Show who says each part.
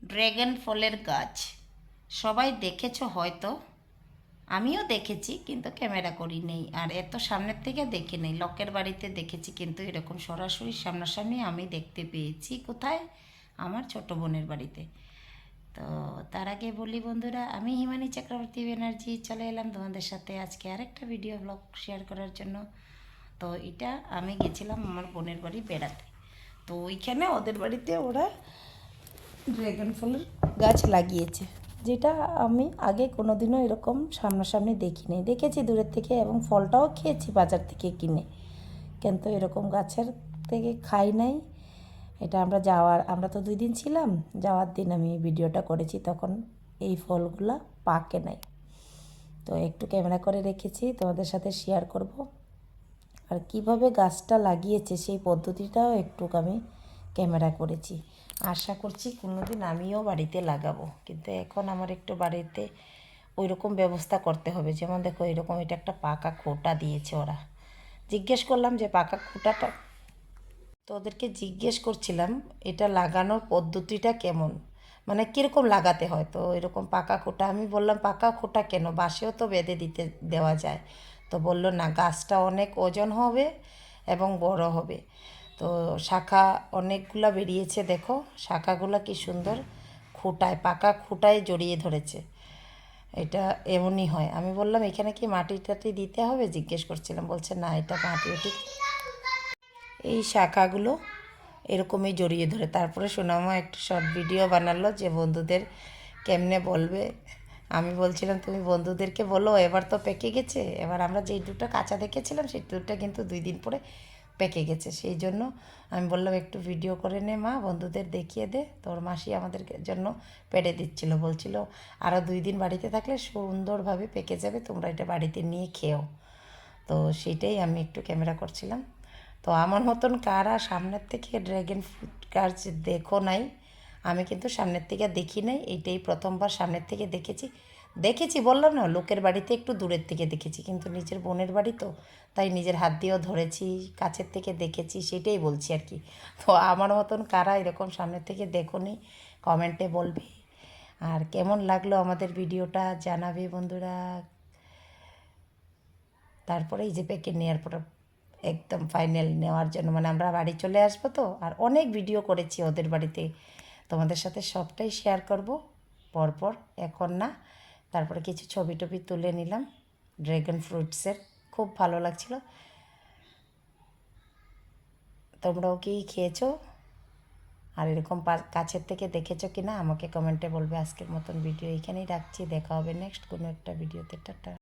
Speaker 1: Dragon ফলের গাছ সবাই দেখেছো হয়তো, আমিও দেখেছি কিন্তু ক্যামেরা করি নেই, আর এত সামনের থেকে দেখি নেই, লোকের বাড়িতে দেখেছি, কিন্তু এরকম সরাসরি সামনাসামনি আমি দেখতে পেয়েছি কোথায়, আমার ছোট বোনের বাড়িতে। তো তার আগে বলি বন্ধুরা, আমি হিমানী চক্রবর্তী ব্যানার্জি চলে এলাম তোমাদের সাথে আজকে আরেকটা ভিডিও ব্লগ শেয়ার করার জন্য। তো এটা আমি গেছিলাম আমার বোনের বাড়ি বেড়াতে। তো ওইখানে ওদের বাড়িতে ওরা ড্রাগন ফলের গাছ লাগিয়েছে, যেটা আমি আগে কোনোদিনও এরকম সামনাসামনি দেখিনি, দেখেছি দূরের থেকে এবং ফলটাও খেয়েছি বাজার থেকে কিনে, কিন্তু এরকম গাছের থেকে খাই নাই। এটা আমরা তো 2 দিন ছিলাম, যাওয়ার দিন আমি ভিডিওটা করেছি, তখন এই ফলগুলা পাকে নাই। তো একটু ক্যামেরা করে রেখেছি, তোমাদের সাথে শেয়ার করব। আর কিভাবে গাছটা লাগিয়েছে সেই পদ্ধতিটাও একটু আমি ক্যামেরা করেছি। আশা করছি কোনোদিন আমিও বাড়িতে লাগাবো, কিন্তু এখন আমার একটু বাড়িতে ওই রকম ব্যবস্থা করতে হবে। যেমন দেখো এরকম, এটা একটা পাকা খোটা দিয়েছে ওরা। জিজ্ঞেস করলাম যে পাকা খোটাটা, তো ওদেরকে জিজ্ঞেস করছিলাম এটা লাগানোর পদ্ধতিটা কেমন, মানে কীরকম লাগাতে হয়। তো এরকম পাকা খোটা, আমি বললাম পাকা খোটা কেন, বাঁশেও তো বেঁধে দেওয়া যায়। তো বললো না, গাছটা অনেক ওজন হবে এবং বড় হবে। তো শাখা অনেকগুলো বেরিয়েছে, দেখো শাখাগুলো কি সুন্দর খুঁটায়, পাকা খুঁটায় জড়িয়ে ধরেছে। এটা এমনই হয়। আমি বললাম এখানে কি মাটি টাটি দিতে হবে, জিজ্ঞেস করছিলাম। বলছে না, এটা মাটি ঠিক এই শাখাগুলো এরকমই জড়িয়ে ধরে। তারপরে সোনামা একটু শর্ট ভিডিও বানালো যে বন্ধুদের কেমনে বলবে। আমি বলছিলাম তুমি বন্ধুদেরকে বলো, এবার তো পেকে গেছে, এবার আমরা যেই দুটো কাঁচা দেখেছিলাম সেই দুটো কিন্তু 2 দিন পরে পেকে গেছে। সেই জন্য আমি বললাম একটু ভিডিও করে নে মা, বন্ধুদের দেখিয়ে দে। তোর মাসি আমাদের জন্য পেড়ে দিচ্ছিল, বলছিল আরও 2 দিন বাড়িতে থাকলে সুন্দরভাবে পেকে যাবে, তোমরা এটা বাড়িতে নিয়ে খেও। তো সেইটাই আমি একটু ক্যামেরা করছিলাম। তো আমার মতন কারা সামনের থেকে ড্রাগন ফ্রুট গাছ দেখো নাই, আমি কিন্তু সামনের থেকে দেখি নাই, এইটাই প্রথমবার সামনের থেকে দেখেছি বললাম না, লোকের বাড়িতে একটু দূরের থেকে দেখেছি, কিন্তু নিজের বোনের বাড়ি তো, তাই নিজের হাত দিয়েও ধরেছি, কাছের থেকে দেখেছি, সেটাই বলছি আর কি। তো আমার মতন কারা এরকম সামনের থেকে দেখো নি, কমেন্টে বলবে। আর কেমন লাগলো আমাদের ভিডিওটা জানাবে বন্ধুরা। তারপরে এই যে পেকে নেওয়ার পর একদম ফাইনাল নেওয়ার জন্য, মানে আমরা বাড়ি চলে আসবো তো, আর অনেক ভিডিও করেছি ওদের বাড়িতে, তোমাদের সাথে সবটাই শেয়ার করব পরপর, এখন না। তারপরে কিছু ছবি টবি তুলে নিলাম ড্রাগন ফ্রুটসের, খুব ভালো লাগছিল। তোমরাও কি খেয়েছো, আর এরকম কাছের থেকে দেখেছো কি না আমাকে কমেন্টে বলবে। আজকের মতন ভিডিও এইখানেই রাখছি, দেখা হবে নেক্সট কোনো একটা ভিডিওতে। টাটা।